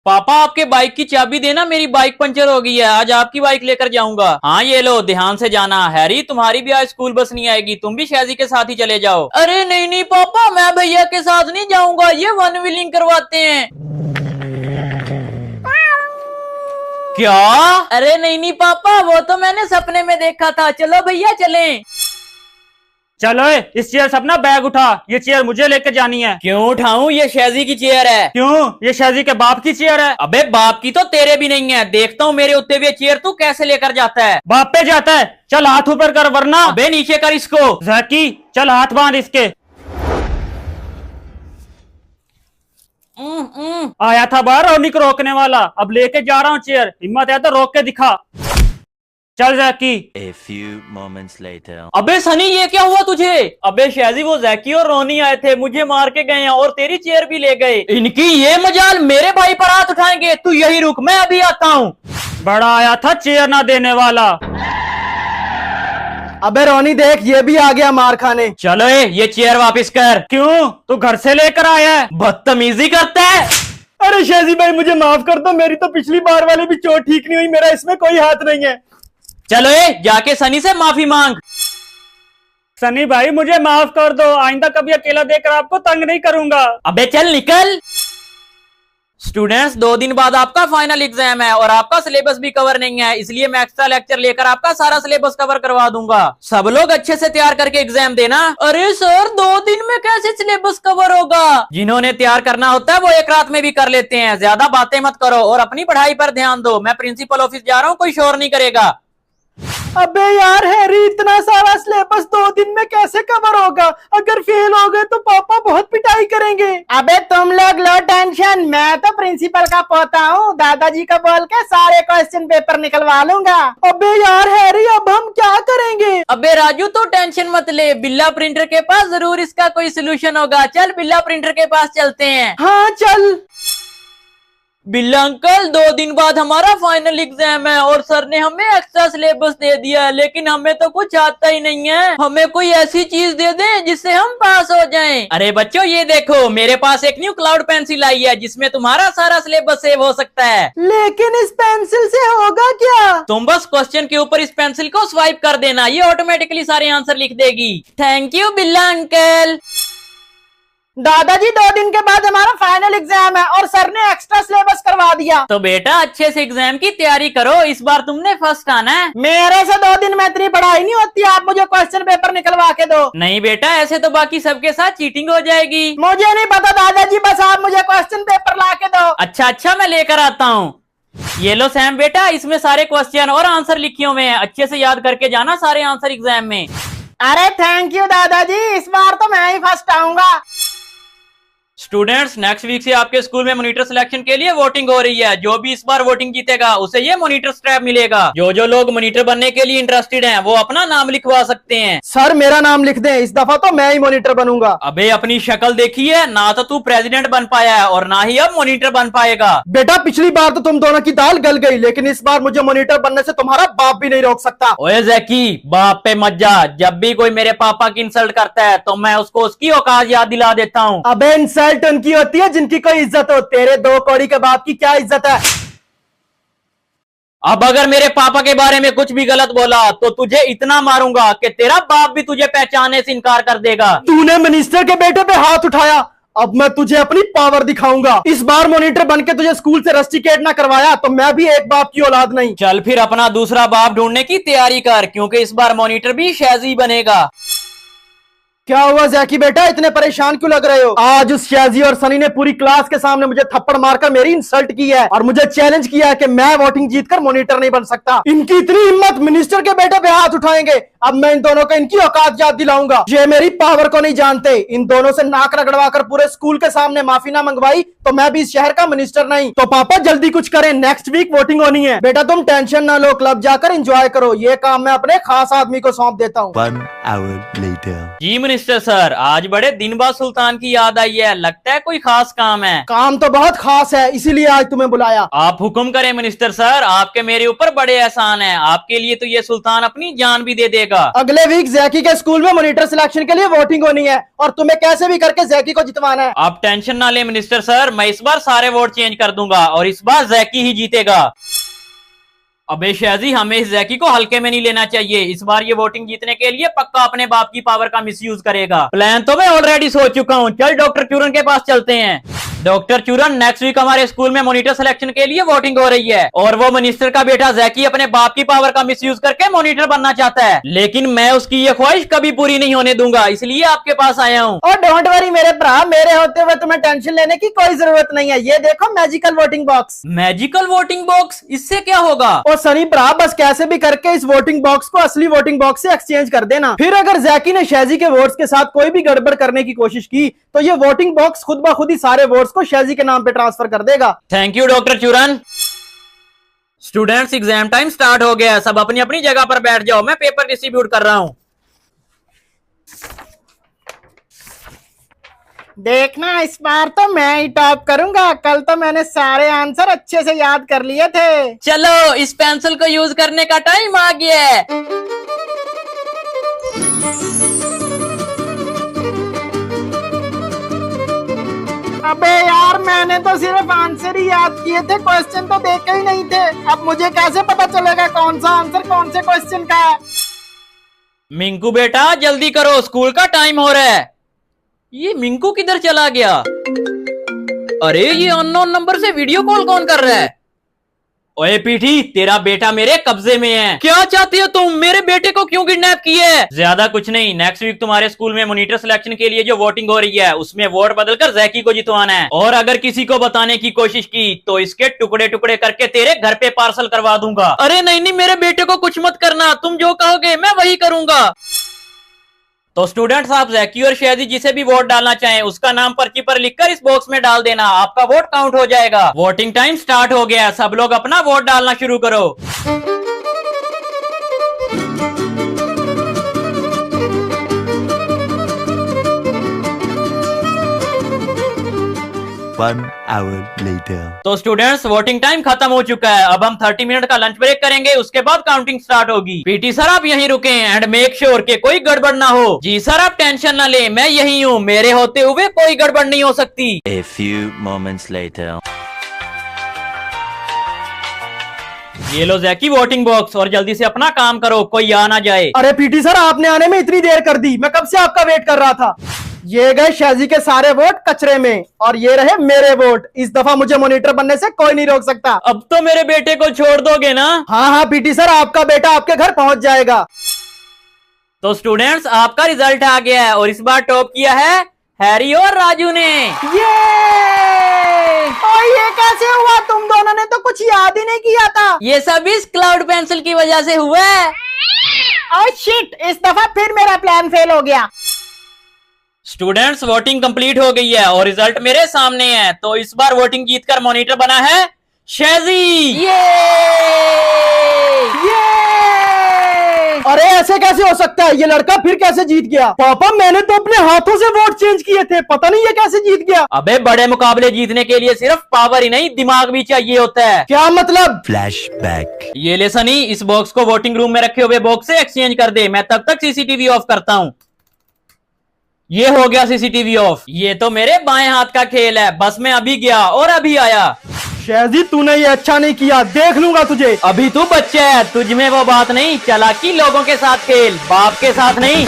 पापा आपके बाइक की चाबी देना, मेरी बाइक पंचर हो गई है, आज आपकी बाइक लेकर जाऊंगा। हाँ ये लो, ध्यान से जाना। हैरी तुम्हारी भी आज स्कूल बस नहीं आएगी, तुम भी शैजी के साथ ही चले जाओ। अरे नहीं नहीं पापा, मैं भैया के साथ नहीं जाऊंगा, ये वन व्हीलिंग करवाते हैं। क्या? अरे नहीं नहीं पापा, वो तो मैंने सपने में देखा था, चलो भैया चलें। चलो इस चेयर से अपना बैग उठा, ये चेयर मुझे लेकर जानी है। क्यों उठाऊं, ये शैजी की चेयर है। क्यों? ये शैजी के बाप की चेयर है। अबे बाप की तो तेरे भी नहीं है, देखता हूँ मेरे उत्ते हुए चेयर तू कैसे लेकर जाता है। बाप पे जाता है, चल हाथ ऊपर कर वरना। अबे नीचे कर इसको। जैकी चल हाथ बांध इसके। आया था बाहर रोनी को रोकने वाला, अब लेके जा रहा हूँ चेयर, हिम्मत है तो रोक के दिखा। चल जैकी। A few moments later. अबे सनी ये क्या हुआ तुझे? अबे शैजी वो जैकी और रोनी आए थे, मुझे मार के गए हैं और तेरी चेयर भी ले गए। इनकी ये मजाल, मेरे भाई पर हाथ उठाएंगे। तू यही रुक, मैं अभी आता हूँ। बड़ा आया था चेयर ना देने वाला। अबे रोनी देख, ये भी आ गया मार खाने। चलो ये चेयर वापस कर। क्यों? तू घर से लेकर आया है? बदतमीजी करता है। अरे शैजी भाई मुझे माफ कर दो, मेरी तो पिछली बार वाली भी चोट ठीक नहीं हुई, मेरा इसमें कोई हाथ नहीं है। चलो जाके सनी से माफी मांग। सनी भाई मुझे माफ कर दो, आइंदा कभी अकेला देकर आपको तंग नहीं करूंगा। अबे चल निकल। स्टूडेंट्स 2 दिन बाद आपका फाइनल एग्जाम है और आपका सिलेबस भी कवर नहीं है, इसलिए मैं एक्स्ट्रा लेक्चर लेकर आपका सारा सिलेबस कवर करवा दूंगा। सब लोग अच्छे से तैयार करके एग्जाम देना। अरे सर 2 दिन में कैसे सिलेबस कवर होगा? जिन्होंने तैयार करना होता है वो एक रात में भी कर लेते हैं। ज्यादा बातें मत करो और अपनी पढ़ाई पर ध्यान दो। मैं प्रिंसिपल ऑफिस जा रहा हूँ, कोई शोर नहीं करेगा। अबे यार हैरी, इतना सारा सिलेबस 2 दिन में कैसे कवर होगा? अगर फेल हो गए तो पापा बहुत पिटाई करेंगे। अबे तुम लोग लो टेंशन, मैं तो प्रिंसिपल का पोता हूँ, दादाजी को बोल के सारे क्वेश्चन पेपर निकलवा लूंगा। अबे यार हैरी, अब हम क्या करेंगे? अबे राजू तो टेंशन मत ले, बिल्ला प्रिंटर के पास जरूर इसका कोई सोल्यूशन होगा। चल बिल्ला प्रिंटर के पास चलते हैं। हाँ चल। बिल्ला अंकल 2 दिन बाद हमारा फाइनल एग्जाम है और सर ने हमें एक्स्ट्रा सिलेबस दे दिया है, लेकिन हमें तो कुछ आता ही नहीं है। हमें कोई ऐसी चीज दे दें जिससे हम पास हो जाएं। अरे बच्चों ये देखो, मेरे पास एक न्यू क्लाउड पेंसिल आई है जिसमें तुम्हारा सारा सिलेबस सेव हो सकता है। लेकिन इस पेंसिल से होगा क्या? तुम बस क्वेश्चन के ऊपर इस पेंसिल को स्वाइप कर देना, ये ऑटोमेटिकली सारे आंसर लिख देगी। थैंक यू बिल्ला अंकल। दादाजी 2 दिन के बाद हमारा फाइनल एग्जाम है और सर ने एक्स्ट्रा सिलेबस करवा दिया। तो बेटा अच्छे से एग्जाम की तैयारी करो, इस बार तुमने फर्स्ट आना है। मेरे से 2 दिन में इतनी पढ़ाई नहीं होती, आप मुझे क्वेश्चन पेपर निकलवा के दो। नहीं बेटा, ऐसे तो बाकी सबके साथ चीटिंग हो जाएगी। मुझे नहीं पता दादाजी, बस आप मुझे क्वेश्चन पेपर ला के दो। अच्छा मैं लेकर आता हूँ। ये लो सैम बेटा, इसमें सारे क्वेश्चन और आंसर लिखे हुए हैं, अच्छे से याद करके जाना सारे आंसर एग्जाम में। अरे थैंक यू दादाजी, इस बार तो मैं ही फर्स्ट आऊंगा। स्टूडेंट्स नेक्स्ट वीक से आपके स्कूल में मॉनिटर सिलेक्शन के लिए वोटिंग हो रही है। जो भी इस बार वोटिंग जीतेगा उसे ये मॉनिटर स्ट्रैप मिलेगा। जो लोग मॉनिटर बनने के लिए इंटरेस्टेड हैं वो अपना नाम लिखवा सकते हैं। सर मेरा नाम लिख दें, इस दफा तो मैं ही मॉनिटर बनूंगा। अबे अपनी शक्ल देखी है ना, तो तू प्रेसिडेंट बन पाया है और ना ही अब मॉनिटर बन पाएगा। बेटा पिछली बार तो तुम दोनों की दाल गल गई, लेकिन इस बार मुझे मॉनिटर बनने से तुम्हारा बाप भी नहीं रोक सकता। ओए जैकी, बाप पे मत जा, जब भी कोई मेरे पापा की इंसल्ट करता है तो मैं उसको उसकी औकात याद दिला देता हूँ। अबे इंसल्ट उनकी होती है जिनकी कोई इज्जत हो, तेरे 2 कौड़ी के बाप की क्या इज्जत है? अब अगर मेरे पापा के बारे में कुछ भी गलत बोला तो तुझे इतना मारूंगा कि तेरा बाप भी तुझे पहचानने से इनकार कर देगा। तूने मिनिस्टर के बेटे पे हाथ उठाया, अब मैं तुझे अपनी पावर दिखाऊंगा। इस बार मॉनिटर बनके तुझे स्कूल से रस्टिकेट ना करवाया तो मैं भी एक बाप की औलाद नहीं। चल फिर अपना दूसरा बाप ढूंढने की तैयारी कर, क्योंकि इस बार मॉनिटर भी शैजी बनेगा। क्या हुआ जैकी बेटा, इतने परेशान क्यों लग रहे हो? आज उस शैजी और सनी ने पूरी क्लास के सामने मुझे थप्पड़ मारकर मेरी इंसल्ट की है और मुझे चैलेंज किया है कि मैं वोटिंग जीतकर मॉनिटर नहीं बन सकता। इनकी इतनी हिम्मत, मिनिस्टर के बेटे पे हाथ उठाएंगे। अब मैं इन दोनों को इनकी औकात याद दिलाऊंगा। ये मेरी पावर को नहीं जानते। इन दोनों से नाक रगड़वा कर पूरे स्कूल के सामने माफी ना मंगवाई तो मैं भी इस शहर का मिनिस्टर नहीं। तो पापा जल्दी कुछ करें, नेक्स्ट वीक वोटिंग होनी है। बेटा तुम टेंशन ना लो, क्लब जाकर एंजॉय करो, ये काम मैं अपने खास आदमी को सौंप देता हूँ। 1 hour later. जी मिनिस्टर सर, आज बड़े दिन बाद सुल्तान की याद आई है, लगता है कोई खास काम है। काम तो बहुत खास है, इसीलिए आज तुम्हें बुलाया। आप हुक्म करें मिनिस्टर सर, आपके मेरे ऊपर बड़े एहसान है, आपके लिए तो ये सुल्तान अपनी जान भी दे देगा। अगले वीक जैकी के स्कूल में मॉनिटर सिलेक्शन के लिए वोटिंग होनी है और तुम्हें कैसे भी करके जैकी को जितवाना है। आप टेंशन ना ले मिनिस्टर सर, मैं इस बार सारे वोट चेंज कर दूंगा और इस बार जैकी ही जीतेगा। अबे शाजी, हमें इस जैकी को हल्के में नहीं लेना चाहिए, इस बार ये वोटिंग जीतने के लिए पक्का अपने बाप की पावर का मिसयूज करेगा। प्लान तो मैं ऑलरेडी सोच चुका हूँ, चल डॉक्टर चूरन के पास चलते हैं। डॉक्टर चूरन, नेक्स्ट वीक हमारे स्कूल में मॉनिटर सिलेक्शन के लिए वोटिंग हो रही है और वो मिनिस्टर का बेटा जैकी अपने बाप की पावर का मिसयूज करके मॉनिटर बनना चाहता है, लेकिन मैं उसकी ये ख्वाहिश कभी पूरी नहीं होने दूंगा, इसलिए आपके पास आया हूँ। और डोंट वरी मेरे भरा, मेरे होते हुए तुम्हें टेंशन लेने की कोई जरूरत नहीं है। ये देखो magical voting box. Magical voting box, इससे क्या होगा? और सनी भरा, बस कैसे भी करके इस वोटिंग बॉक्स को असली वोटिंग बॉक्स से एक्सचेंज कर देना। फिर अगर जैकी ने शैजी के वोट्स के साथ कोई भी गड़बड़ करने की कोशिश की तो ये वोटिंग बॉक्स खुद ब खुद ही सारे वोट्स को शैजी के नाम पे ट्रांसफर कर देगा। थैंक यू डॉक्टर चूरन। स्टूडेंट्स, एग्जाम टाइम स्टार्ट हो गया है, सब अपनी अपनी जगह पर बैठ जाओ, मैं पेपर डिस्ट्रीब्यूट कर रहा हूँ। देखना इस बार तो मैं ही टॉप करूंगा, कल तो मैंने सारे आंसर अच्छे से याद कर लिए थे। चलो, इस पेंसिल को यूज करने का टाइम आ गया है। अबे यार, मैंने तो सिर्फ आंसर ही याद किए थे, क्वेश्चन तो देखे ही नहीं थे। अब मुझे कैसे पता चलेगा कौन सा आंसर कौन से क्वेश्चन का है? मिंकू बेटा जल्दी करो, स्कूल का टाइम हो रहा है। ये मिंकू किधर चला गया? अरे ये अननोन नंबर से वीडियो कॉल कौन कर रहा है? ओए पीठी, तेरा बेटा मेरे कब्जे में है। क्या चाहती हो तुम? मेरे बेटे को क्यों किडनैप किए? ज्यादा कुछ नहीं, नेक्स्ट वीक तुम्हारे स्कूल में मॉनिटर सिलेक्शन के लिए जो वोटिंग हो रही है उसमें वोट बदलकर जैकी को जितवाना है, और अगर किसी को बताने की कोशिश की तो इसके टुकड़े टुकड़े करके तेरे घर पे पार्सल करवा दूंगा। अरे नहीं नहीं, मेरे बेटे को कुछ मत करना, तुम जो कहोगे मैं वही करूंगा। तो स्टूडेंट्स, आप जैकी और शैजी जिसे भी वोट डालना चाहें उसका नाम पर्ची पर लिखकर इस बॉक्स में डाल देना, आपका वोट काउंट हो जाएगा। वोटिंग टाइम स्टार्ट हो गया, सब लोग अपना वोट डालना शुरू करो। 1 hour later. तो स्टूडेंट्स, वोटिंग टाइम खत्म हो चुका है, अब हम 30 मिनट का लंच ब्रेक करेंगे, उसके बाद काउंटिंग स्टार्ट होगी। पीटी सर, आप यहीं रुकें एंड मेक श्योर कि कोई गड़बड़ ना हो। जी सर, आप टेंशन ना लें, मैं यहीं हूँ, मेरे होते हुए कोई गड़बड़ नहीं हो सकती। A few moments later. ये लो जैकी वोटिंग बॉक्स, और जल्दी से अपना काम करो, कोई आ ना जाए। अरे पीटी सर, आपने आने में इतनी देर कर दी, मैं कब से आपका वेट कर रहा था। ये गए शैजी के सारे वोट कचरे में और ये रहे मेरे वोट। इस दफा मुझे मॉनिटर बनने से कोई नहीं रोक सकता। अब तो मेरे बेटे को छोड़ दोगे ना? हाँ हाँ पीटी सर, आपका बेटा आपके घर पहुंच जाएगा। तो स्टूडेंट्स, आपका रिजल्ट आ गया है और इस बार टॉप किया है हैरी और राजू ने। और ये कैसे हुआ? तुम दोनों ने तो कुछ याद ही नहीं किया था। ये सब इस क्लाउड पेंसिल की वजह से हुआ है। ओह शिट, इस दफा फिर मेरा प्लान फेल हो गया। स्टूडेंट्स, वोटिंग कंप्लीट हो गई है और रिजल्ट मेरे सामने है। तो इस बार वोटिंग जीतकर मॉनिटर बना है शैजी। अरे ऐसे कैसे हो सकता है? ये लड़का फिर कैसे जीत गया? पापा, मैंने तो अपने हाथों से वोट चेंज किए थे, पता नहीं ये कैसे जीत गया। अबे बड़े मुकाबले जीतने के लिए सिर्फ पावर ही नहीं, दिमाग भी चाहिए होता है। क्या मतलब? Flashback. ये ले सनी, इस बॉक्स को वोटिंग रूम में रखे हुए बॉक्स से एक्सचेंज कर दे, मैं तब तक सीसीटीवी ऑफ करता हूँ। ये हो गया सीसीटीवी ऑफ। ये तो मेरे बाएं हाथ का खेल है, बस मैं अभी गया और अभी आया। शैजी, तूने ये अच्छा नहीं किया, देख लूंगा तुझे। अभी तू बच्चा है, तुझ में वो बात नहीं, चालाकी लोगों के साथ खेल, बाप के साथ नहीं।